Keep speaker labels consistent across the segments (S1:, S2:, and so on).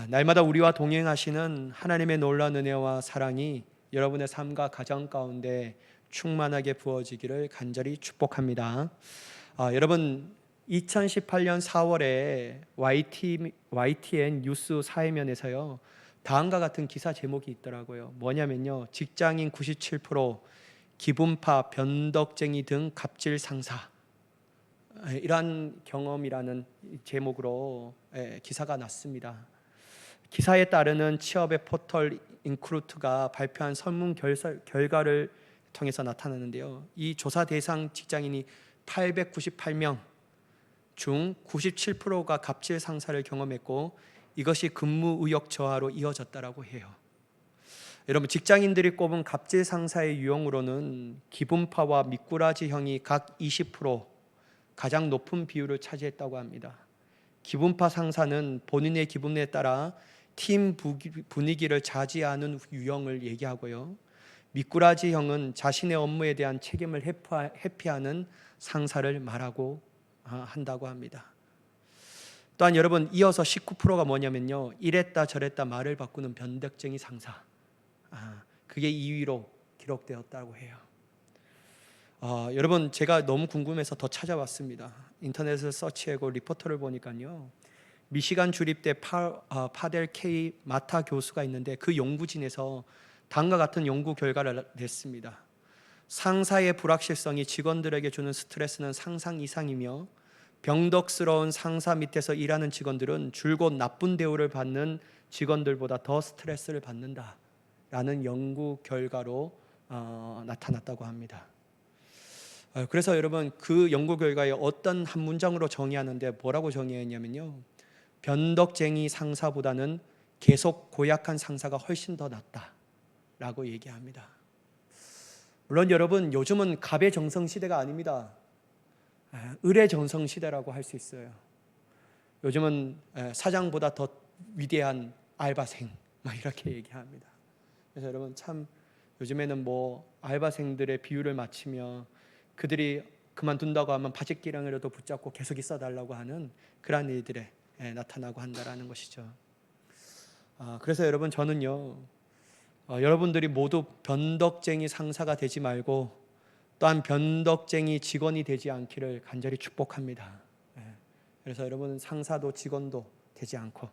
S1: 날마다 우리와 동행하시는 하나님의 놀라운 은혜와 사랑이 여러분의 삶과 가정 가운데 충만하게 부어지기를 간절히 축복합니다. 여러분 2018년 4월에 YTN 뉴스 사회면에서요 다음과 같은 기사 제목이 있더라고요. 뭐냐면요, 직장인 97% 기분파, 변덕쟁이 등 갑질 상사, 이러한 경험이라는 제목으로 기사가 났습니다. 기사에 따르는 취업의 포털 인크루트가 발표한 설문 결과를 통해서 나타나는데요, 이 조사 대상 직장인이 898명 중 97%가 갑질 상사를 경험했고, 이것이 근무 의욕 저하로 이어졌다라고 해요. 여러분, 직장인들이 꼽은 갑질 상사의 유형으로는 기분파와 미꾸라지형이 각 20% 가장 높은 비율을 차지했다고 합니다. 기분파 상사는 본인의 기분에 따라 팀 분위기를 자지하는 유형을 얘기하고요, 미꾸라지형은 자신의 업무에 대한 책임을 회피하는 상사를 말하고 한다고 합니다. 또한 여러분, 이어서 19%가 뭐냐면요, 이랬다 저랬다 말을 바꾸는 변덕쟁이 상사, 그게 2위로 기록되었다고 해요. 여러분, 제가 너무 궁금해서 더 찾아봤습니다. 인터넷을 서치하고 리포터를 보니까요, 미시간 주립대 파델 K 마타 교수가 있는데 그 연구진에서 다음과 같은 연구 결과를 냈습니다. 상사의 불확실성이 직원들에게 주는 스트레스는 상상 이상이며, 병덕스러운 상사 밑에서 일하는 직원들은 줄곧 나쁜 대우를 받는 직원들보다 더 스트레스를 받는다라는 연구 결과로 나타났다고 합니다. 그래서 여러분, 그 연구 결과에 어떤 한 문장으로 정의하는데 뭐라고 정의했냐면요, 변덕쟁이 상사보다는 계속 고약한 상사가 훨씬 더 낫다라고 얘기합니다. 물론 여러분, 요즘은 갑의 정성 시대가 아닙니다. 을의 정성 시대라고 할 수 있어요. 요즘은 사장보다 더 위대한 알바생, 막 이렇게 얘기합니다. 그래서 여러분, 참 요즘에는 알바생들의 비율을 맞추며 그들이 그만둔다고 하면 바짓기랑이라도 붙잡고 계속 있어 달라고 하는 그러한 일들에 나타나고 한다라는 것이죠. 그래서 여러분, 저는요, 여러분들이 모두 변덕쟁이 상사가 되지 말고 또한 변덕쟁이 직원이 되지 않기를 간절히 축복합니다. 그래서 여러분, 상사도 직원도 되지 않고,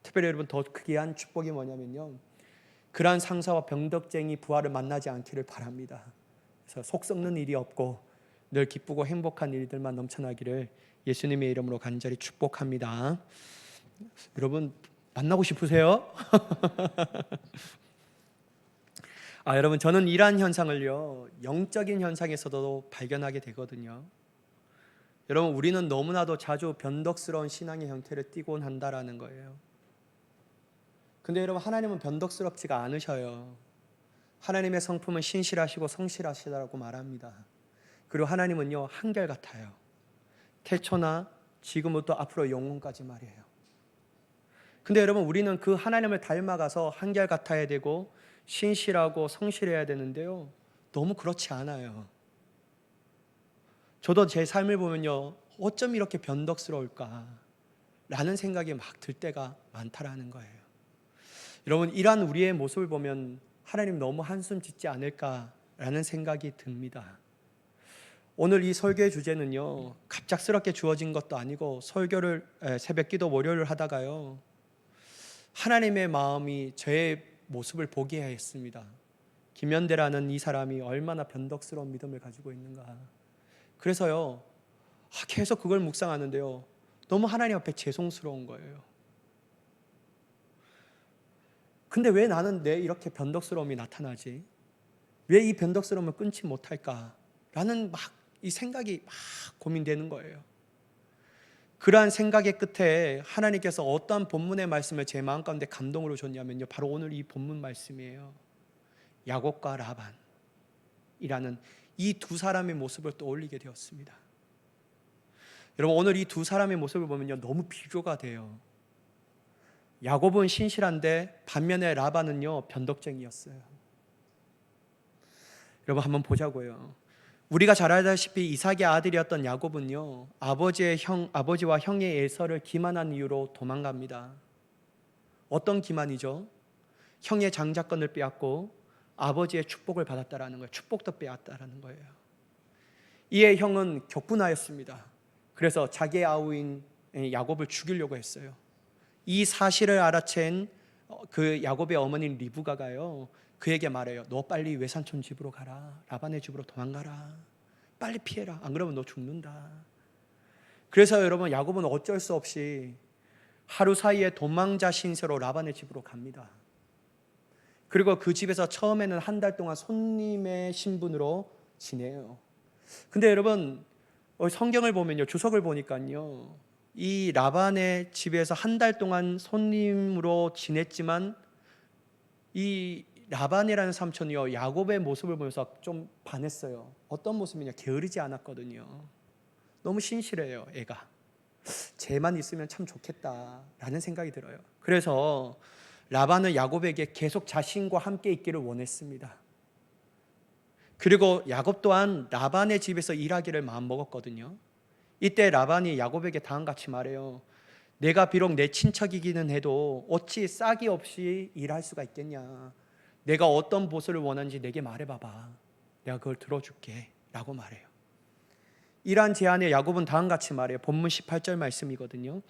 S1: 특별히 여러분 더 귀한 축복이 뭐냐면요, 그러한 상사와 변덕쟁이 부하를 만나지 않기를 바랍니다. 그래서 속 썩는 일이 없고 늘 기쁘고 행복한 일들만 넘쳐나기를 예수님의 이름으로 간절히 축복합니다. 여러분, 만나고 싶으세요? 여러분, 저는 이러한 현상을요, 영적인 현상에서도 발견하게 되거든요. 여러분, 우리는 너무나도 자주 변덕스러운 신앙의 형태를 띠곤 한다라는 거예요. 근데 여러분, 하나님은 변덕스럽지가 않으셔요. 하나님의 성품은 신실하시고 성실하시다라고 말합니다. 그리고 하나님은요, 한결같아요. 태초나 지금부터 앞으로 영원까지 말이에요. 근데 여러분, 우리는 그 하나님을 닮아가서 한결같아야 되고 신실하고 성실해야 되는데요, 너무 그렇지 않아요. 저도 제 삶을 보면요, 어쩜 이렇게 변덕스러울까 라는 생각이 막 들 때가 많다라는 거예요. 여러분, 이러한 우리의 모습을 보면 하나님 너무 한숨 짓지 않을까라는 생각이 듭니다. 오늘 이 설교의 주제는요, 갑작스럽게 주어진 것도 아니고 설교를 새벽기도 월요일을 하다가요, 하나님의 마음이 저의 모습을 보게 했습니다. 김현대라는 이 사람이 얼마나 변덕스러운 믿음을 가지고 있는가. 그래서요, 계속 그걸 묵상하는데요, 너무 하나님 앞에 죄송스러운 거예요. 근데 왜 나는 내 이렇게 변덕스러움이 나타나지? 왜 이 변덕스러움을 끊지 못할까? 라는 이 생각이 막 고민되는 거예요. 그러한 생각의 끝에 하나님께서 어떠한 본문의 말씀을 제 마음 가운데 감동으로 줬냐면요, 바로 오늘 이 본문 말씀이에요. 야곱과 라반이라는 이 두 사람의 모습을 떠올리게 되었습니다. 여러분, 오늘 이 두 사람의 모습을 보면요, 너무 비교가 돼요. 야곱은 신실한데 반면에 라반은요, 변덕쟁이였어요. 여러분, 한번 보자고요. 우리가 잘 알다시피 이삭의 아들이었던 야곱은요, 아버지와 형의 예서를 기만한 이유로 도망갑니다. 어떤 기만이죠? 형의 장자권을 빼앗고 아버지의 축복을 받았다라는 거예요. 축복도 빼앗다라는 거예요. 이에 형은 격분하였습니다. 그래서 자기의 아우인 야곱을 죽이려고 했어요. 이 사실을 알아챈 그 야곱의 어머니인 리브가가요, 그에게 말해요. 너 빨리 외삼촌 집으로 가라. 라반의 집으로 도망가라. 빨리 피해라. 안 그러면 너 죽는다. 그래서 여러분, 야곱은 어쩔 수 없이 하루 사이에 도망자 신세로 라반의 집으로 갑니다. 그리고 그 집에서 처음에는 한 달 동안 손님의 신분으로 지내요. 근데 여러분, 성경을 보면요, 주석을 보니까요, 이 라반의 집에서 한 달 동안 손님으로 지냈지만 이 라반이라는 삼촌이요, 야곱의 모습을 보면서 좀 반했어요. 어떤 모습이냐? 게으르지 않았거든요. 너무 신실해요, 애가. 쟤만 있으면 참 좋겠다라는 생각이 들어요. 그래서 라반은 야곱에게 계속 자신과 함께 있기를 원했습니다. 그리고 야곱 또한 라반의 집에서 일하기를 마음먹었거든요. 이때 라반이 야곱에게 다음같이 말해요. 내가 비록 내 친척이기는 해도 어찌 싹이 없이 일할 수가 있겠냐. 내가 어떤 보수를 원하는지 내게 말해봐봐. 내가 그걸 들어줄게 라고 말해요. 이러한 제안에 야곱은 다음같이 말해요. 본문 18절 말씀이거든요.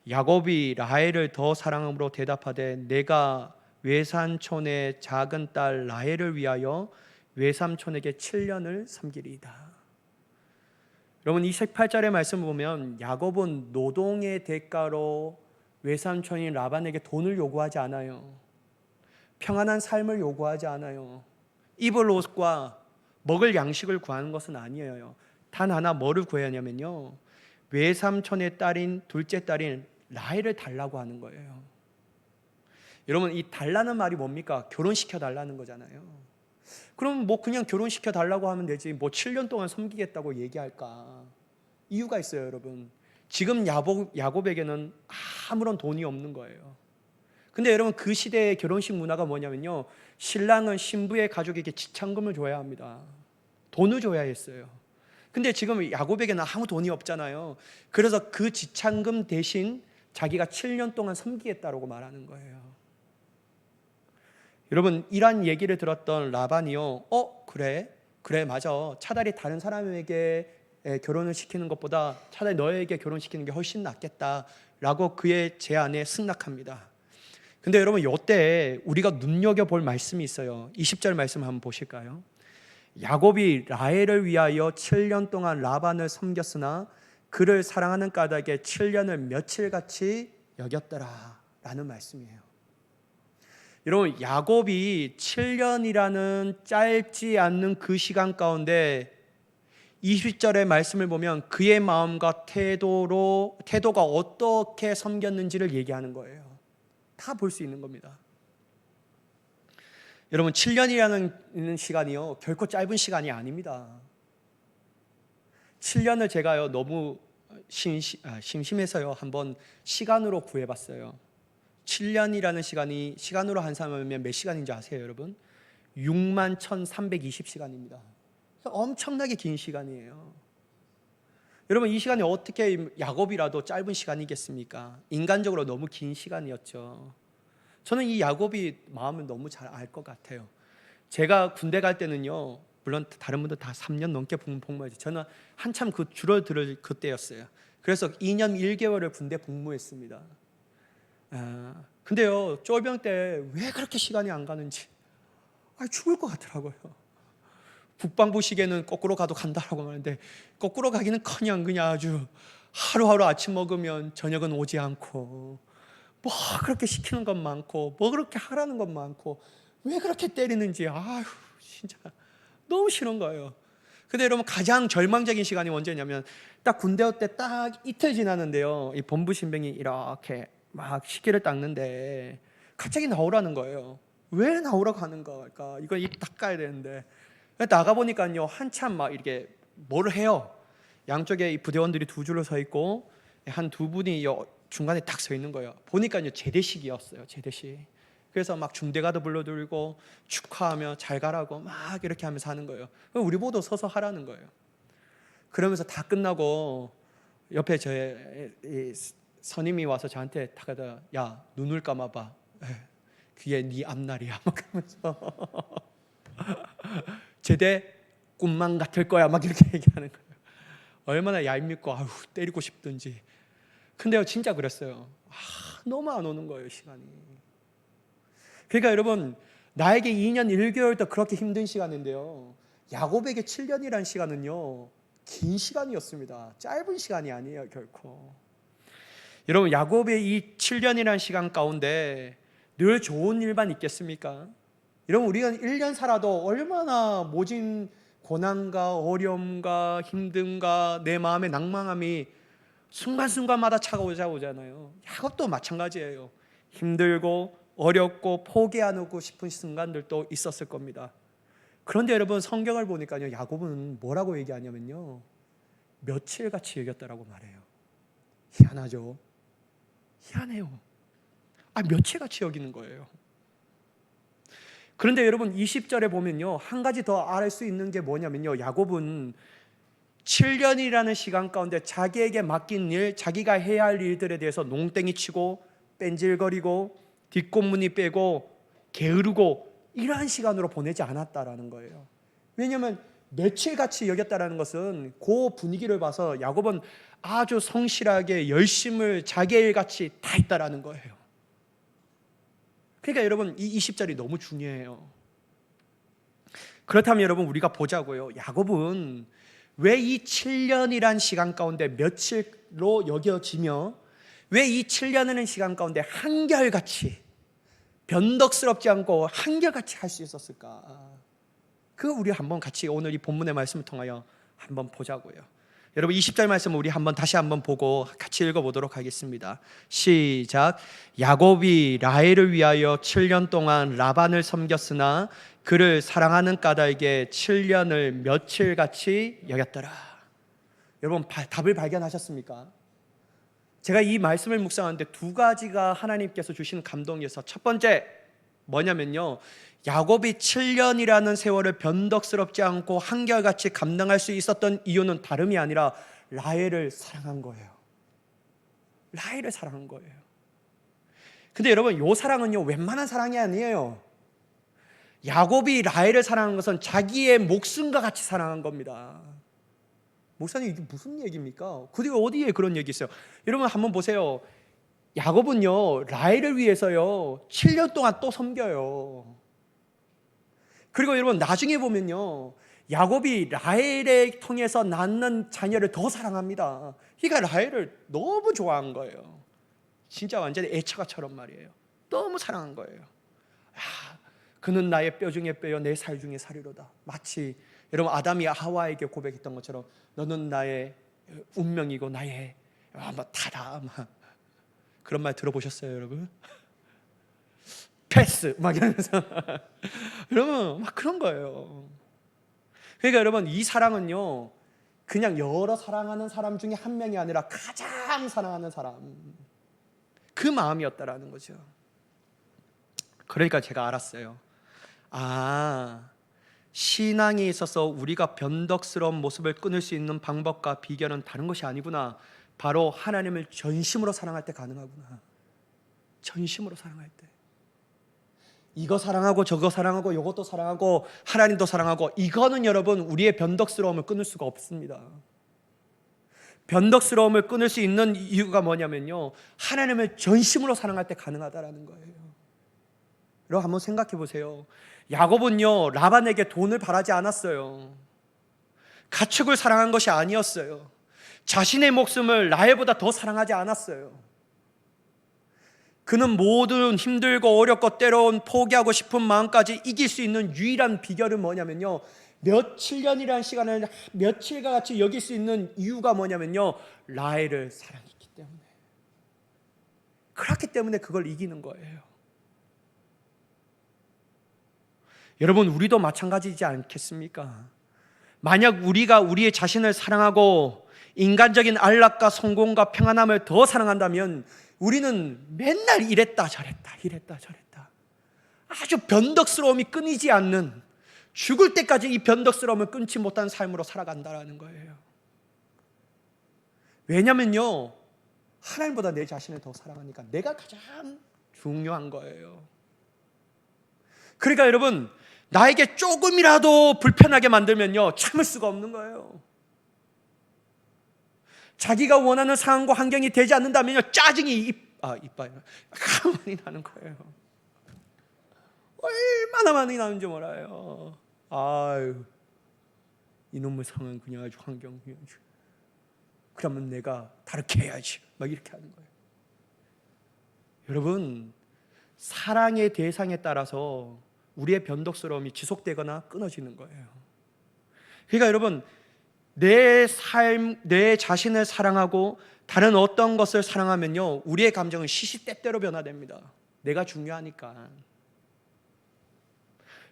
S1: 야곱이 라헬을 더 사랑함으로 대답하되 내가 외삼촌의 작은 딸 라헬을 위하여 외삼촌에게 7년을 섬기리이다. 여러분, 이 18절의 말씀을 보면 야곱은 노동의 대가로 외삼촌인 라반에게 돈을 요구하지 않아요. 평안한 삶을 요구하지 않아요. 입을 옷과 먹을 양식을 구하는 것은 아니에요. 단 하나 뭐를 구해야 하냐면요, 외삼촌의 딸인 둘째 딸인 라헬을 달라고 하는 거예요. 여러분, 이 달라는 말이 뭡니까? 결혼시켜 달라는 거잖아요. 그럼 뭐 그냥 결혼시켜 달라고 하면 되지, 뭐 7년 동안 섬기겠다고 얘기할까? 이유가 있어요, 여러분. 지금 야곱에게는 아무런 돈이 없는 거예요. 근데 여러분, 그 시대의 결혼식 문화가 뭐냐면요, 신랑은 신부의 가족에게 지참금을 줘야 합니다. 돈을 줘야 했어요. 근데 지금 야곱에게는 아무 돈이 없잖아요. 그래서 그 지참금 대신 자기가 7년 동안 섬기겠다라고 말하는 거예요. 여러분, 이런 얘기를 들었던 라반이요, 그래 맞아, 차라리 다른 사람에게 결혼을 시키는 것보다 차라리 너에게 결혼시키는 게 훨씬 낫겠다라고 그의 제안에 승낙합니다. 근데 여러분, 이때 우리가 눈여겨볼 말씀이 있어요. 20절 말씀 한번 보실까요? 야곱이 라헬을 위하여 7년 동안 라반을 섬겼으나 그를 사랑하는 까닭에 7년을 며칠같이 여겼더라 라는 말씀이에요. 여러분, 야곱이 7년이라는 짧지 않는 그 시간 가운데 20절의 말씀을 보면 그의 마음과 태도가 어떻게 섬겼는지를 얘기하는 거예요. 다 볼 수 있는 겁니다. 여러분, 7년이라는 시간이요, 결코 짧은 시간이 아닙니다. 7년을 제가요, 너무 심심해서요, 한번 시간으로 구해봤어요. 7년이라는 시간이 시간으로 환산하면 몇 시간인지 아세요, 여러분? 61,320시간입니다. 엄청나게 긴 시간이에요. 여러분, 이 시간이 어떻게 야곱이라도 짧은 시간이겠습니까? 인간적으로 너무 긴 시간이었죠. 저는 이 야곱이 마음을 너무 잘 알 것 같아요. 제가 군대 갈 때는요, 물론 다른 분들 다 3년 넘게 복무했죠. 저는 한참 그 줄어들 그때였어요. 그래서 2년 1개월을 군대 복무했습니다. 근데요, 쫄병 때 왜 그렇게 시간이 안 가는지 죽을 것 같더라고요. 국방부 시계는 거꾸로 가도 간다라고 하는데 거꾸로 가기는커녕 그냥 아주 하루하루 아침 먹으면 저녁은 오지 않고, 뭐 그렇게 시키는 것 많고, 뭐 그렇게 하라는 것 많고, 왜 그렇게 때리는지 진짜 너무 싫은 거예요. 근데 여러분, 가장 절망적인 시간이 언제냐면 딱 군대 때 딱 이틀 지났는데요, 이 본부 신병이 이렇게 막 시계를 닦는데 갑자기 나오라는 거예요. 왜 나오라고 하는 걸까? 이거 입 닦아야 되는데. 나가보니까요, 한참 막 이렇게 뭐를 해요. 양쪽에 이 부대원들이 두 줄로 서 있고 한 두 분이 중간에 딱 서 있는 거예요. 보니까요, 제대식이었어요. 제대식. 그래서 막 중대가도 불러들고 축하하며 잘 가라고 막 이렇게 하면서 하는 거예요. 우리 보도 서서 하라는 거예요. 그러면서 다 끝나고 옆에 저의 선임이 와서 저한테 다가다, 야, 눈을 감아봐. 귀에 네 앞날이야 막 하면서 제대 꿈만 같을 거야 막 이렇게 얘기하는 거예요. 얼마나 얄밉고 아우 때리고 싶든지. 근데요 진짜 그랬어요. 너무 안 오는 거예요 시간이. 그러니까 여러분 나에게 2년 1개월도 그렇게 힘든 시간인데요, 야곱에게 7년이라는 시간은요 긴 시간이었습니다. 짧은 시간이 아니에요 결코. 여러분 야곱의 이 7년이라는 시간 가운데 늘 좋은 일만 있겠습니까? 여러분 우리가 1년 살아도 얼마나 모진 고난과 어려움과 힘듦과 내 마음의 낭망함이 순간순간마다 찾아오잖아요. 야곱도 마찬가지예요. 힘들고 어렵고 포기하고 싶은 순간들도 있었을 겁니다. 그런데 여러분 성경을 보니까요 야곱은 뭐라고 얘기하냐면요 며칠같이 여겼다라고 말해요. 희한하죠? 희한해요. 며칠같이 여기는 거예요. 그런데 여러분 20절에 보면요 한 가지 더 알 수 있는 게 뭐냐면요, 야곱은 7년이라는 시간 가운데 자기에게 맡긴 일, 자기가 해야 할 일들에 대해서 농땡이 치고 뺀질거리고 뒷공문이 빼고 게으르고 이러한 시간으로 보내지 않았다라는 거예요. 왜냐하면 며칠같이 여겼다라는 것은 그 분위기를 봐서 야곱은 아주 성실하게 열심을 자기 일같이 다 했다라는 거예요. 그러니까 여러분 이 20절이 너무 중요해요. 그렇다면 여러분 우리가 보자고요. 야곱은 왜 이 7년이란 시간 가운데 며칠로 여겨지며 왜 이 7년이라는 시간 가운데 한결같이 변덕스럽지 않고 한결같이 할 수 있었을까? 그거 우리 한번 같이 오늘 이 본문의 말씀을 통하여 한번 보자고요. 여러분 20절 말씀 우리 한번 다시 한번 보고 같이 읽어보도록 하겠습니다. 시작. 야곱이 라헬을 위하여 7년 동안 라반을 섬겼으나 그를 사랑하는 까닭에 7년을 며칠같이 여겼더라. 여러분 답을 발견하셨습니까? 제가 이 말씀을 묵상하는데 두 가지가 하나님께서 주신 감동이어서, 첫 번째 뭐냐면요, 야곱이 7년이라는 세월을 변덕스럽지 않고 한결같이 감당할 수 있었던 이유는 다름이 아니라 라헬을 사랑한 거예요. 라헬을 사랑한 거예요. 근데 여러분 이 사랑은요 웬만한 사랑이 아니에요. 야곱이 라헬을 사랑한 것은 자기의 목숨과 같이 사랑한 겁니다. 목사님 이게 무슨 얘기입니까? 그리고 어디에 그런 얘기 있어요? 여러분 한번 보세요. 야곱은요 라헬을 위해서요 7년 동안 또 섬겨요. 그리고 여러분 나중에 보면요 야곱이 라헬을 통해서 낳는 자녀를 더 사랑합니다. 그러니까 라헬을 너무 좋아한 거예요. 진짜 완전히 애처가처럼 말이에요. 너무 사랑한 거예요. 그는 나의 뼈 중에 뼈요 내 살 중에 살이로다. 마치 여러분 아담이 하와에게 고백했던 것처럼 너는 나의 운명이고 나의 다다. 그런 말 들어보셨어요 여러분? 패스 막 이러면서 여러분 막 그런 거예요. 그러니까 여러분 이 사랑은요 그냥 여러 사랑하는 사람 중에 한 명이 아니라 가장 사랑하는 사람, 그 마음이었다라는 거죠. 그러니까 제가 알았어요. 신앙에 있어서 우리가 변덕스러운 모습을 끊을 수 있는 방법과 비결은 다른 것이 아니구나. 바로 하나님을 전심으로 사랑할 때 가능하구나. 전심으로 사랑할 때. 이거 사랑하고 저거 사랑하고 이것도 사랑하고 하나님도 사랑하고, 이거는 여러분 우리의 변덕스러움을 끊을 수가 없습니다. 변덕스러움을 끊을 수 있는 이유가 뭐냐면요, 하나님을 전심으로 사랑할 때 가능하다라는 거예요. 여러분 한번 생각해 보세요. 야곱은요 라반에게 돈을 바라지 않았어요. 가축을 사랑한 것이 아니었어요. 자신의 목숨을 라헬보다 더 사랑하지 않았어요. 그는 모든 힘들고 어렵고 때로는 포기하고 싶은 마음까지 이길 수 있는 유일한 비결은 뭐냐면요, 며칠 년이라는 시간을 며칠과 같이 여길 수 있는 이유가 뭐냐면요, 라헬을 사랑했기 때문에. 그렇기 때문에 그걸 이기는 거예요. 여러분 우리도 마찬가지지 않겠습니까? 만약 우리가 우리의 자신을 사랑하고 인간적인 안락과 성공과 평안함을 더 사랑한다면 우리는 맨날 이랬다 저랬다 아주 변덕스러움이 끊이지 않는, 죽을 때까지 이 변덕스러움을 끊지 못한 삶으로 살아간다는 거예요. 왜냐면요 하나님보다 내 자신을 더 사랑하니까 내가 가장 중요한 거예요. 그러니까 여러분, 나에게 조금이라도 불편하게 만들면요, 참을 수가 없는 거예요. 자기가 원하는 상황과 환경이 되지 않는다면요, 짜증이 이빨 가만히 나는 거예요. 얼마나 많이 나는지 몰라요. 아유, 이놈의 상황 그냥 아주 환경 그냥, 그러면 내가 다르게 해야지, 막 이렇게 하는 거예요. 여러분, 사랑의 대상에 따라서 우리의 변덕스러움이 지속되거나 끊어지는 거예요. 그러니까 여러분, 내 삶, 내 자신을 사랑하고 다른 어떤 것을 사랑하면요, 우리의 감정은 시시때때로 변화됩니다. 내가 중요하니까.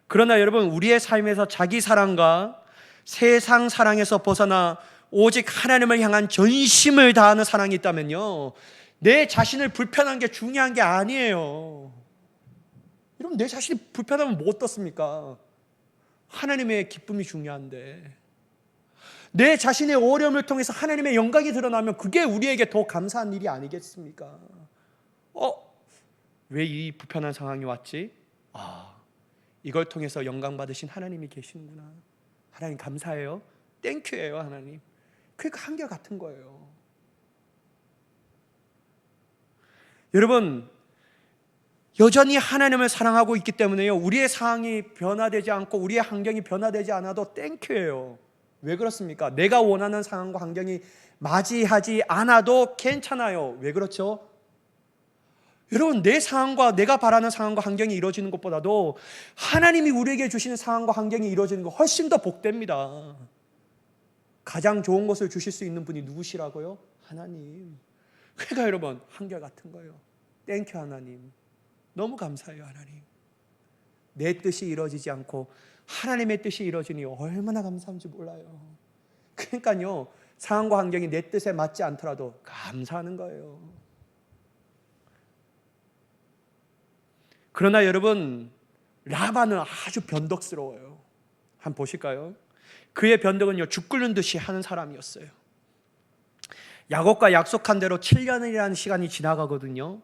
S1: 그러나 여러분, 우리의 삶에서 자기 사랑과 세상 사랑에서 벗어나 오직 하나님을 향한 전심을 다하는 사랑이 있다면요, 내 자신을 불편한 게 중요한 게 아니에요. 여러분, 내 자신이 불편하면 뭐 어떻습니까? 하나님의 기쁨이 중요한데, 내 자신의 어려움을 통해서 하나님의 영광이 드러나면 그게 우리에게 더 감사한 일이 아니겠습니까? 왜 이 불편한 상황이 왔지? 이걸 통해서 영광 받으신 하나님이 계시는구나. 하나님 감사해요. 땡큐예요, 하나님. 그러니까 한결같은 거예요. 여러분, 여전히 하나님을 사랑하고 있기 때문에요, 우리의 상황이 변화되지 않고 우리의 환경이 변화되지 않아도 땡큐예요. 왜 그렇습니까? 내가 원하는 상황과 환경이 맞이하지 않아도 괜찮아요. 왜 그렇죠? 여러분, 내 상황과 내가 바라는 상황과 환경이 이루어지는 것보다도 하나님이 우리에게 주시는 상황과 환경이 이루어지는 거 훨씬 더 복됩니다. 가장 좋은 것을 주실 수 있는 분이 누구시라고요? 하나님. 그러니까 여러분, 한결같은 거예요. 땡큐 하나님. 너무 감사해요, 하나님. 내 뜻이 이루어지지 않고 하나님의 뜻이 이루어지니 얼마나 감사한지 몰라요. 그러니까요, 상황과 환경이 내 뜻에 맞지 않더라도 감사하는 거예요. 그러나 여러분, 라반은 아주 변덕스러워요. 한번 보실까요? 그의 변덕은요, 죽 끓는 듯이 하는 사람이었어요. 야곱과 약속한 대로 7년이라는 시간이 지나가거든요.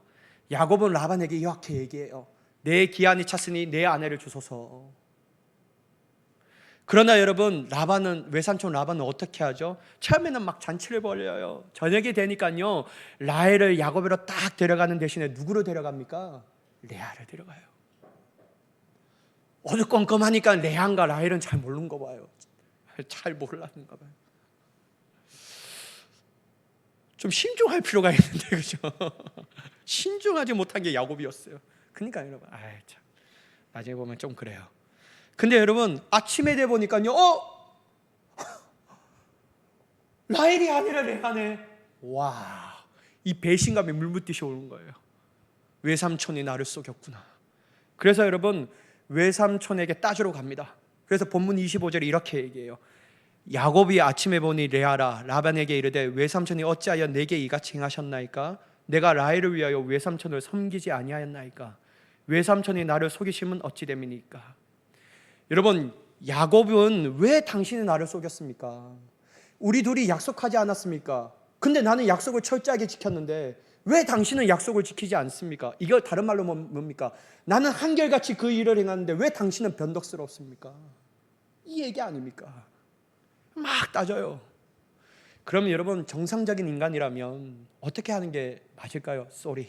S1: 야곱은 라반에게 이렇게 얘기해요. 내 기한이 찼으니 내 아내를 주소서. 그러나 여러분, 외삼촌 라반은 어떻게 하죠? 처음에는 막 잔치를 벌여요. 저녁이 되니까요, 라헬을 야곱으로 딱 데려가는 대신에 누구로 데려갑니까? 레아를 데려가요. 어두컴컴하니까 레아과 라헬은 잘 모르는 거 봐요. 잘 몰랐는가 봐요. 좀 신중할 필요가 있는데, 그죠? 신중하지 못한 게 야곱이었어요. 그러니까 여러분, 참, 나중에 보면 좀 그래요. 근데 여러분, 아침에 돼 보니까요, 라헬이 아니라 레아네. 와, 이 배신감이 물붓듯이 오는 거예요. 외삼촌이 나를 속였구나. 그래서 여러분, 외삼촌에게 따지러 갑니다. 그래서 본문 25절에 이렇게 얘기해요. 야곱이 아침에 보니 레아라 라반에게 이르되 외삼촌이 어찌하여 내게 이같이 행하셨나이까? 내가 라헬을 위하여 외삼촌을 섬기지 아니하였나이까? 외삼촌이 나를 속이심은 어찌 됨이니까? 여러분, 야곱은 왜 당신이 나를 속였습니까? 우리 둘이 약속하지 않았습니까? 근데 나는 약속을 철저하게 지켰는데 왜 당신은 약속을 지키지 않습니까? 이거 다른 말로 뭡니까? 나는 한결같이 그 일을 행하는데 왜 당신은 변덕스럽습니까? 이 얘기 아닙니까? 막 따져요. 그럼 여러분, 정상적인 인간이라면 어떻게 하는 게 맞을까요? 쏘리,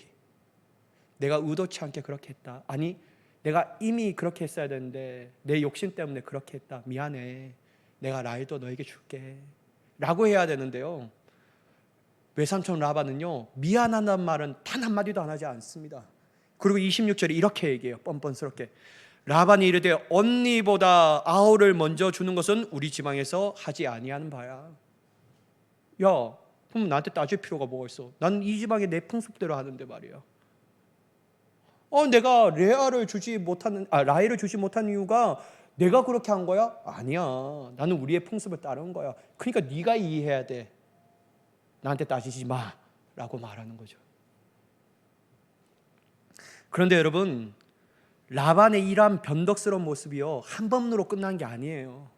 S1: 내가 의도치 않게 그렇게 했다. 아니, 내가 이미 그렇게 했어야 되는데 내 욕심 때문에 그렇게 했다. 미안해. 내가 라헬도 너에게 줄게 라고 해야 되는데요, 외삼촌 라반은요, 미안하다는 말은 단 한마디도 안 하지 않습니다. 그리고 26절에 이렇게 얘기해요. 뻔뻔스럽게. 라반이 이르되 언니보다 아우를 먼저 주는 것은 우리 지방에서 하지 아니하는 바야. 야, 그럼 나한테 따질 필요가 뭐가 있어? 난 이 지방에 내 풍습대로 하는데 말이야. 내가 라헬을 주지 못한 이유가 내가 그렇게 한 거야? 아니야. 나는 우리의 풍습을 따르는 거야. 그러니까 네가 이해해야 돼. 나한테 따지지 마 라고 말하는 거죠. 그런데 여러분, 라반의 이러한 변덕스러운 모습이요, 한 번으로 끝난 게 아니에요.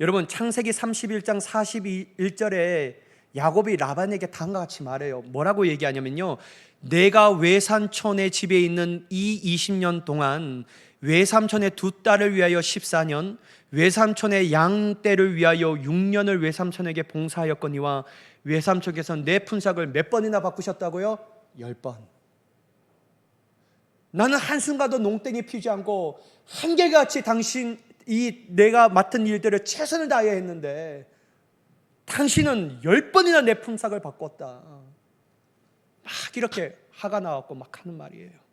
S1: 여러분, 창세기 31장 41절에 야곱이 라반에게 다음과 같이 말해요. 뭐라고 얘기하냐면요, 내가 외삼촌의 집에 있는 이 20년 동안 외삼촌의 두 딸을 위하여 14년, 외삼촌의 양떼를 위하여 6년을 외삼촌에게 봉사하였거니와 외삼촌께서 내 품삯을 몇 번이나 바꾸셨다고요? 10번. 나는 한순간도 농땡이 피우지 않고 한결같이 당신 내가 맡은 일들을 최선을 다해 했는데 당신은 10번이나 내 품삯을 바꿨다. 막 이렇게 화가 나왔고 막 하는 말이에요.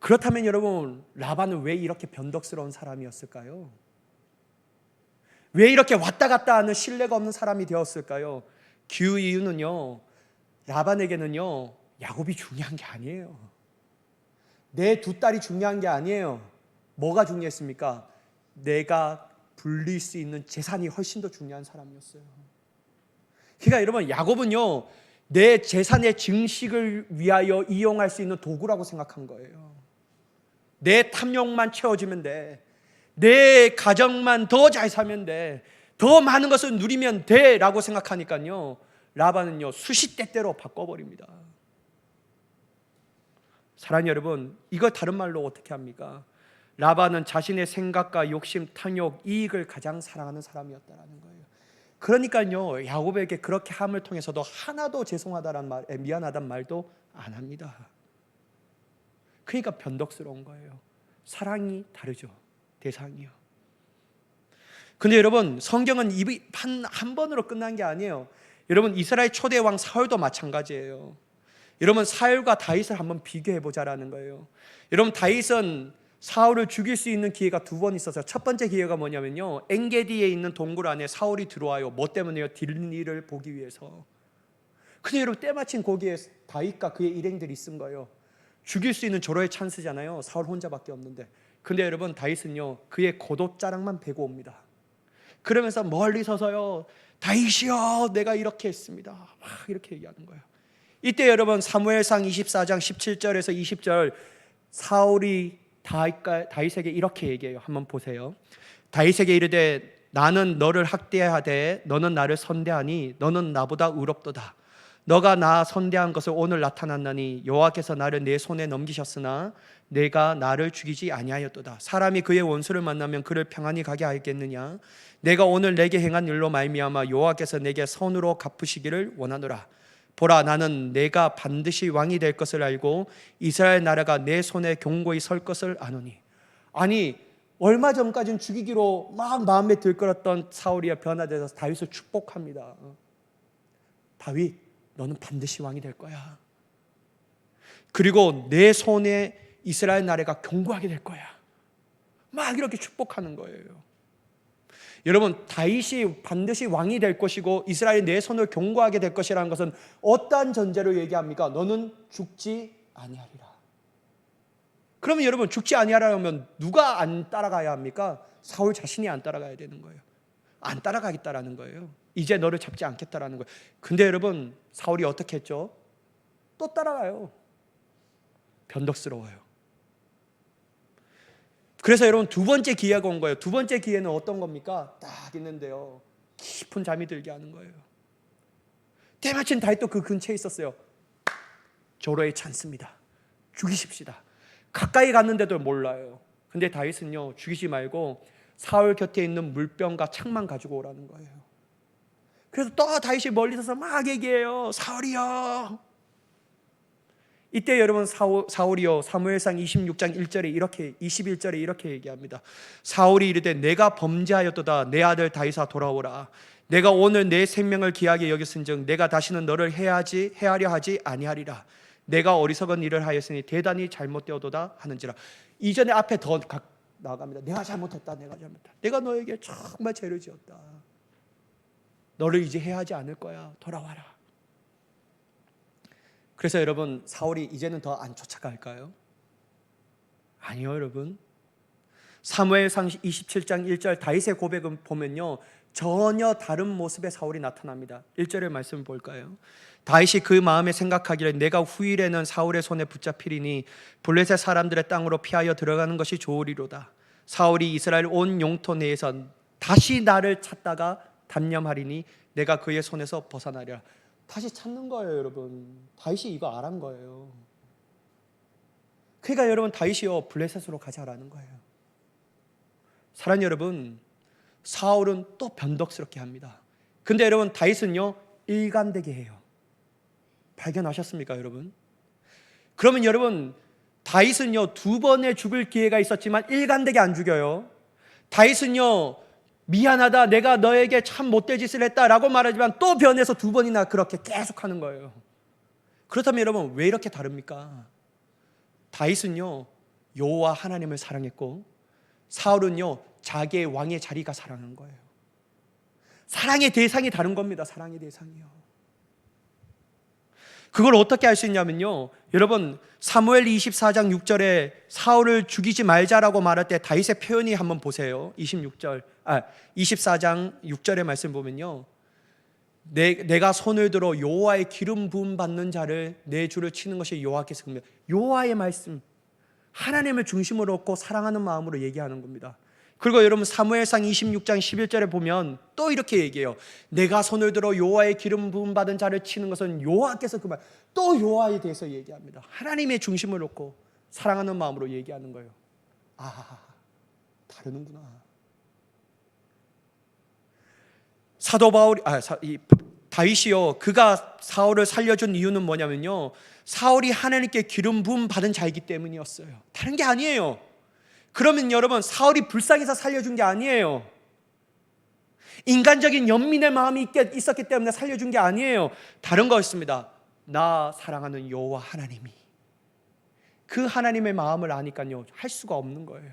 S1: 그렇다면 여러분, 라반은 왜 이렇게 변덕스러운 사람이었을까요? 왜 이렇게 왔다 갔다 하는 신뢰가 없는 사람이 되었을까요? 그 이유는요, 라반에게는요, 야곱이 중요한 게 아니에요. 내 두 딸이 중요한 게 아니에요. 뭐가 중요했습니까? 내가 불릴 수 있는 재산이 훨씬 더 중요한 사람이었어요. 그러니까 여러분, 야곱은요, 내 재산의 증식을 위하여 이용할 수 있는 도구라고 생각한 거예요. 내 탐욕만 채워지면 돼. 내 가정만 더 잘 살면 돼. 더 많은 것을 누리면 돼 라고 생각하니까요, 라반은요 수시때때로 바꿔버립니다. 사랑하는 여러분, 이거 다른 말로 어떻게 합니까? 라반은 자신의 생각과 욕심, 탐욕, 이익을 가장 사랑하는 사람이었다는 거예요. 그러니까요, 야곱에게 그렇게 함을 통해서도 하나도 죄송하다란 말, 미안하단 말도 안 합니다. 그러니까 변덕스러운 거예요. 사랑이 다르죠, 대상이요. 근데 여러분, 성경은 입이 한 번으로 끝난 게 아니에요. 여러분, 이스라엘 초대 왕 사울도 마찬가지예요. 여러분, 사울과 다윗을 한번 비교해 보자라는 거예요. 여러분, 다윗은 사울을 죽일 수 있는 기회가 두 번 있어서, 첫 번째 기회가 뭐냐면요, 엔게디에 있는 동굴 안에 사울이 들어와요. 뭐 때문에요? 딜리를 보기 위해서. 근데 여러분, 때마침 거기에 다윗과 그의 일행들이 있은 거예요. 죽일 수 있는 절호의 찬스잖아요. 사울 혼자밖에 없는데. 근데 여러분, 다윗은요 그의 겉옷자락만 베고 옵니다. 그러면서 멀리 서서요, 다윗이여 내가 이렇게 했습니다, 막 이렇게 얘기하는 거예요. 이때 여러분, 사무엘상 24장 17절에서 20절, 사울이 다윗에게 이렇게 얘기해요. 한번 보세요. 다윗에게 이르되 나는 너를 학대하되 너는 나를 선대하니 너는 나보다 의롭도다. 너가 나 선대한 것을 오늘 나타났나니 여호와께서 나를 내 손에 넘기셨으나 내가 나를 죽이지 아니하였도다. 사람이 그의 원수를 만나면 그를 평안히 가게 하겠느냐? 내가 오늘 내게 행한 일로 말미암아 여호와께서 내게 선으로 갚으시기를 원하노라. 보라, 나는 내가 반드시 왕이 될 것을 알고 이스라엘 나라가 내 손에 견고히 설 것을 아노니. 아니, 얼마 전까지는 죽이기로 막 마음에 들끓었던 사울이 변화돼서 다윗을 축복합니다. 다윗, 너는 반드시 왕이 될 거야. 그리고 내 손에 이스라엘 나라가 견고하게 될 거야. 막 이렇게 축복하는 거예요. 여러분, 다윗이 반드시 왕이 될 것이고 이스라엘이 내 손을 견고하게 될 것이라는 것은 어떠한 전제로 얘기합니까? 너는 죽지 아니하리라. 그러면 여러분, 죽지 아니하라면 누가 안 따라가야 합니까? 사울 자신이 안 따라가야 되는 거예요. 안 따라가겠다라는 거예요. 이제 너를 잡지 않겠다라는 거예요. 근데 여러분, 사울이 어떻게 했죠? 또 따라가요. 변덕스러워요. 그래서 여러분, 두 번째 기회가 온 거예요. 두 번째 기회는 어떤 겁니까? 딱 있는데요, 깊은 잠이 들게 하는 거예요. 때마침 다윗도 그 근처에 있었어요. 절호의 찬스입니다. 죽이십시다. 가까이 갔는데도 몰라요. 근데 다윗은요, 죽이지 말고 사울 곁에 있는 물병과 창만 가지고 오라는 거예요. 그래서 또 다윗이 멀리 서서 막 얘기해요. 사울이요. 이때 여러분, 사울이요, 사무엘상 26장 1절에 이렇게, 21절에 이렇게 얘기합니다. 사울이 이르되 내가 범죄하였도다. 내 아들 다윗아 돌아오라. 내가 오늘 내 생명을 귀하게 여겼은즉 내가 다시는 너를 해하려 하지 아니하리라. 내가 어리석은 일을 하였으니 대단히 잘못되었도다 하는지라. 이전에 앞에 더 나아갑니다. 내가 잘못했다. 내가 너에게 정말 죄를 지었다. 너를 이제 해하지 않을 거야. 돌아와라. 그래서 여러분, 사울이 이제는 더 안 쫓아갈까요? 아니요, 여러분. 사무엘상 27장 1절 다윗의 고백을 보면요, 전혀 다른 모습의 사울이 나타납니다. 1절의 말씀을 볼까요? 다윗이 그 마음에 생각하기를 내가 후일에는 사울의 손에 붙잡히리니 블레셋 사람들의 땅으로 피하여 들어가는 것이 좋으리로다. 사울이 이스라엘 온 영토 내에서 다시 나를 찾다가 단념하리니 내가 그의 손에서 벗어나리라. 다시 찾는 거예요, 여러분. 다윗이 이거 알은 거예요. 그러니까 여러분, 다윗이요, 블레셋으로 가자라는 거예요. 사랑하는 여러분, 사울은 또 변덕스럽게 합니다. 근데 여러분, 다윗은요 일관되게 해요. 발견하셨습니까, 여러분? 그러면 여러분, 다윗은요 2번의 죽을 기회가 있었지만 일관되게 안 죽여요. 다윗은요 미안하다, 내가 너에게 참 못될 짓을 했다라고 말하지만 또 변해서 2번이나 그렇게 계속하는 거예요. 그렇다면 여러분, 왜 이렇게 다릅니까? 다윗은요 여호와 하나님을 사랑했고, 사울은요 자기의 왕의 자리가 사랑한 거예요. 사랑의 대상이 다른 겁니다. 사랑의 대상이요. 그걸 어떻게 알 수 있냐면요, 여러분, 사무엘 24장 6절에 사울을 죽이지 말자라고 말할 때 다윗의 표현이 한번 보세요. 24장 6절의 말씀 보면요, 내가 손을 들어 여호와의 기름 부음 받는 자를 내 주를 치는 것이 여호와께서 겁니다. 여호와의 말씀, 하나님을 중심으로 얻고 사랑하는 마음으로 얘기하는 겁니다. 그리고 여러분, 사무엘상 26장 11절에 보면 또 이렇게 얘기해요. 내가 손을 들어 여호와의 기름 부음 받은 자를 치는 것은 여호와께서 그 말, 또 여호와에 대해서 얘기합니다. 하나님의 중심을 얻고 사랑하는 마음으로 얘기하는 거예요. 다르는구나. 사도 바울이 다윗이요, 그가 사울을 살려준 이유는 뭐냐면요, 사울이 하나님께 기름 부음 받은 자이기 때문이었어요. 다른 게 아니에요. 그러면 여러분, 사울이 불쌍해서 살려준 게 아니에요. 인간적인 연민의 마음이 있었기 때문에 살려준 게 아니에요. 다른 거였습니다. 나 사랑하는 여호와 하나님이, 그 하나님의 마음을 아니까요 할 수가 없는 거예요.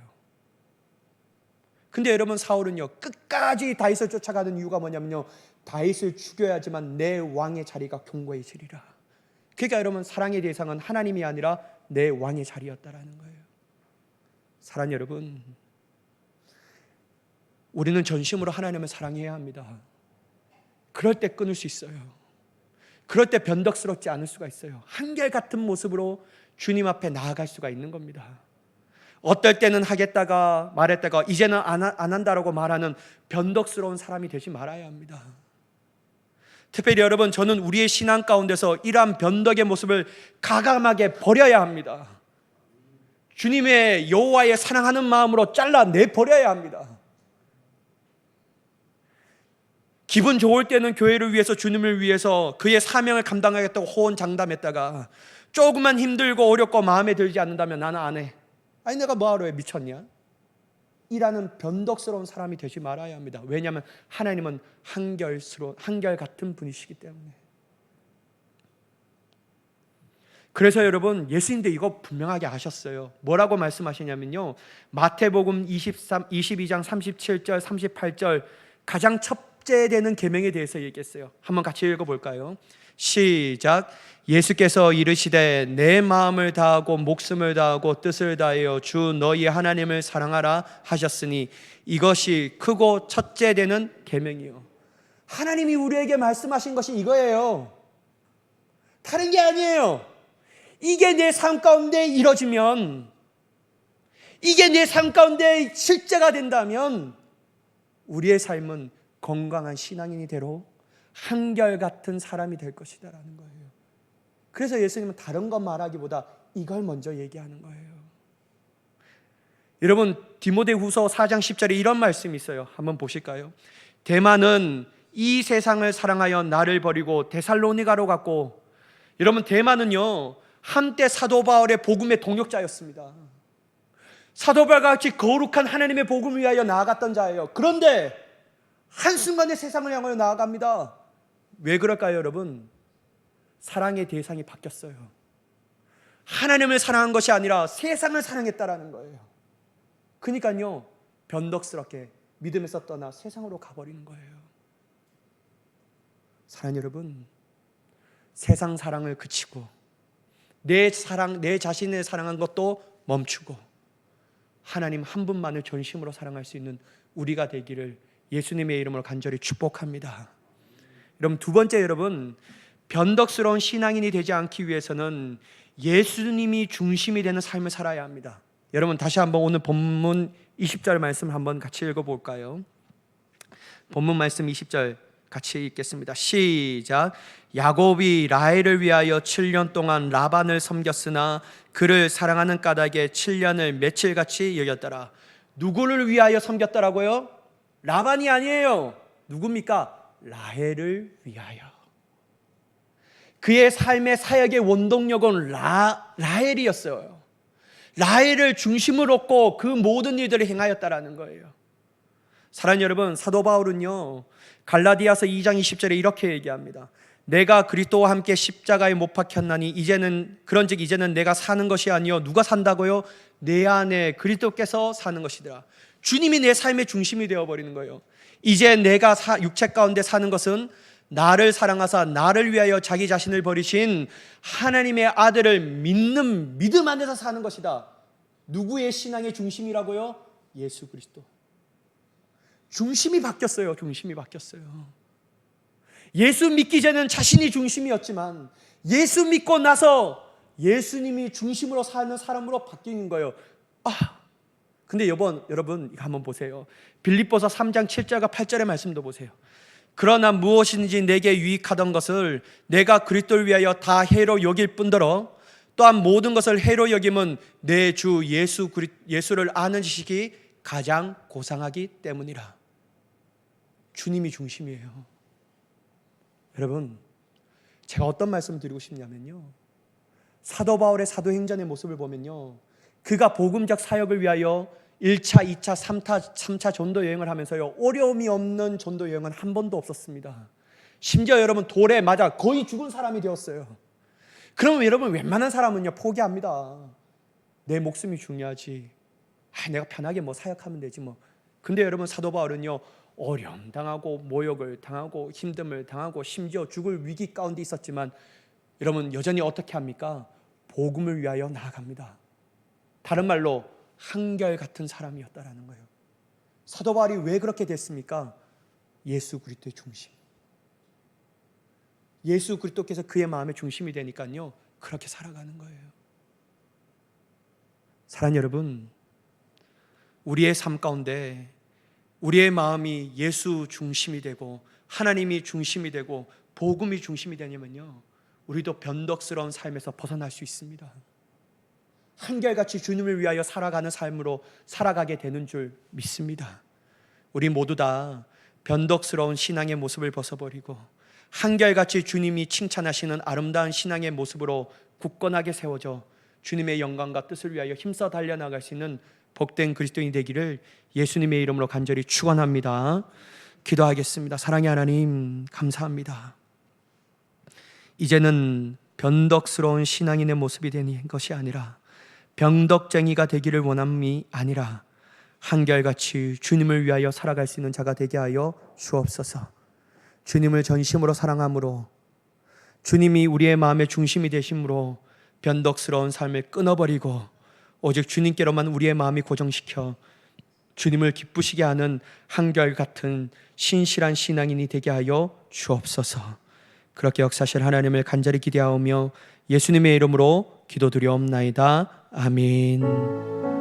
S1: 근데 여러분, 사울은요 끝까지 다윗을 쫓아가는 이유가 뭐냐면요, 다윗을 죽여야지만 내 왕의 자리가 견고해지리라. 그러니까 여러분, 사랑의 대상은 하나님이 아니라 내 왕의 자리였다라는 거예요. 사랑하는 여러분, 우리는 전심으로 하나님을 사랑해야 합니다. 그럴 때 끊을 수 있어요. 그럴 때 변덕스럽지 않을 수가 있어요. 한결같은 모습으로 주님 앞에 나아갈 수가 있는 겁니다. 어떨 때는 하겠다가 말했다가 이제는 안 한다라고 말하는 변덕스러운 사람이 되지 말아야 합니다. 특별히 여러분, 저는 우리의 신앙 가운데서 이러한 변덕의 모습을 가감하게 버려야 합니다. 주님의 여호와의 사랑하는 마음으로 잘라내 버려야 합니다. 기분 좋을 때는 교회를 위해서, 주님을 위해서 그의 사명을 감당하겠다고 호언장담했다가 조금만 힘들고 어렵고 마음에 들지 않는다면 나는 안 해. 아니, 내가 뭐하러 해, 미쳤냐? 이라는 변덕스러운 사람이 되지 말아야 합니다. 왜냐하면 하나님은 한결같은 분이시기 때문에. 그래서 여러분, 예수님도 이거 분명하게 아셨어요. 뭐라고 말씀하시냐면요, 마태복음 22장 37절 38절 가장 첫째 되는 계명에 대해서 얘기했어요. 한번 같이 읽어볼까요? 시작. 예수께서 이르시되 내 마음을 다하고 목숨을 다하고 뜻을 다하여 주 너희 하나님을 사랑하라 하셨으니 이것이 크고 첫째 되는 계명이요. 하나님이 우리에게 말씀하신 것이 이거예요. 다른 게 아니에요. 이게 내 삶 가운데 이루어지면, 이게 내 삶 가운데 실제가 된다면 우리의 삶은 건강한 신앙인이 되로 한결같은 사람이 될 것이다라는 거예요. 그래서 예수님은 다른 것 말하기보다 이걸 먼저 얘기하는 거예요. 여러분, 디모데후서 4장 10절에 이런 말씀이 있어요. 한번 보실까요? 대만은 이 세상을 사랑하여 나를 버리고 데살로니가로 갔고, 여러분, 대만은요 한때 사도 바울의 복음의 동역자였습니다. 사도 바울과 같이 거룩한 하나님의 복음을 위하여 나아갔던 자예요. 그런데 한순간에 세상을 향하여 나아갑니다. 왜 그럴까요, 여러분? 사랑의 대상이 바뀌었어요. 하나님을 사랑한 것이 아니라 세상을 사랑했다라는 거예요. 그러니까요, 변덕스럽게 믿음에서 떠나 세상으로 가버리는 거예요. 사랑하는 여러분, 세상 사랑을 그치고 내 자신을 사랑한 것도 멈추고 하나님 한 분만을 전심으로 사랑할 수 있는 우리가 되기를 예수님의 이름으로 간절히 축복합니다. 여러분, 두 번째, 여러분, 변덕스러운 신앙인이 되지 않기 위해서는 예수님이 중심이 되는 삶을 살아야 합니다. 여러분, 다시 한번 오늘 본문 20절 말씀 한번 같이 읽어볼까요? 본문 말씀 20절 같이 읽겠습니다. 시작. 야곱이 라헬을 위하여 7년 동안 라반을 섬겼으나 그를 사랑하는 까닭에 7년을 며칠같이 여겼더라. 누구를 위하여 섬겼더라고요? 라반이 아니에요. 누굽니까? 라헬을 위하여. 그의 삶의 사역의 원동력은 라헬이었어요. 라헬을 중심으로 얻고 그 모든 일들을 행하였다라는 거예요. 사랑하는 여러분, 사도 바울은요 갈라디아서 2장 20절에 이렇게 얘기합니다. 내가 그리스도와 함께 십자가에 못 박혔나니 그런즉 이제는 내가 사는 것이 아니요 누가 산다고요? 내 안에 그리스도께서 사는 것이더라. 주님이 내 삶의 중심이 되어버리는 거예요. 이제 내가 육체 가운데 사는 것은 나를 사랑하사 나를 위하여 자기 자신을 버리신 하나님의 아들을 믿는 믿음 안에서 사는 것이다. 누구의 신앙의 중심이라고요? 예수 그리스도. 중심이 바뀌었어요. 중심이 바뀌었어요. 예수 믿기 전에는 자신이 중심이었지만 예수 믿고 나서 예수님이 중심으로 사는 사람으로 바뀌는 거예요. 근데 여러분 한번 보세요. 빌립보서 3장 7절과 8절의 말씀도 보세요. 그러나 무엇인지 내게 유익하던 것을 내가 그리스도를 위하여 다 해로 여길 뿐더러 또한 모든 것을 해로 여김은 내 주 예수를 아는 지식이 가장 고상하기 때문이라. 주님이 중심이에요. 여러분, 제가 어떤 말씀을 드리고 싶냐면요, 사도 바울의 사도행전의 모습을 보면요, 그가 복음적 사역을 위하여 1차, 2차, 3차 전도 여행을 하면서요, 어려움이 없는 전도 여행은 한 번도 없었습니다. 심지어 여러분 돌에 맞아 거의 죽은 사람이 되었어요. 그러면 여러분 웬만한 사람은요 포기합니다. 내 목숨이 중요하지. 내가 편하게 사역하면 되지 뭐. 근데 여러분 사도 바울은요 어려움 당하고 모욕을 당하고 힘듦을 당하고 심지어 죽을 위기 가운데 있었지만 여러분 여전히 어떻게 합니까? 복음을 위하여 나아갑니다. 다른 말로 한결같은 사람이었다라는 거예요. 사도 바울이 왜 그렇게 됐습니까? 예수 그리스도의 중심. 예수 그리스도께서 그의 마음의 중심이 되니까요 그렇게 살아가는 거예요. 사랑하는 여러분, 우리의 삶 가운데 우리의 마음이 예수 중심이 되고 하나님이 중심이 되고 복음이 중심이 되냐면요 우리도 변덕스러운 삶에서 벗어날 수 있습니다. 한결같이 주님을 위하여 살아가는 삶으로 살아가게 되는 줄 믿습니다. 우리 모두 다 변덕스러운 신앙의 모습을 벗어버리고 한결같이 주님이 칭찬하시는 아름다운 신앙의 모습으로 굳건하게 세워져 주님의 영광과 뜻을 위하여 힘써 달려나갈 수 있는 복된 그리스도인이 되기를 예수님의 이름으로 간절히 축원합니다. 기도하겠습니다. 사랑의 하나님, 감사합니다. 이제는 변덕스러운 신앙인의 모습이 되는 것이 아니라 병덕쟁이가 되기를 원함이 아니라 한결같이 주님을 위하여 살아갈 수 있는 자가 되게 하여 주옵소서. 주님을 전심으로 사랑함으로 주님이 우리의 마음의 중심이 되심으로 변덕스러운 삶을 끊어버리고 오직 주님께로만 우리의 마음이 고정시켜 주님을 기쁘시게 하는 한결같은 신실한 신앙인이 되게 하여 주옵소서. 그렇게 역사하실 하나님을 간절히 기대하오며 예수님의 이름으로 기도드리옵나이다. 아멘.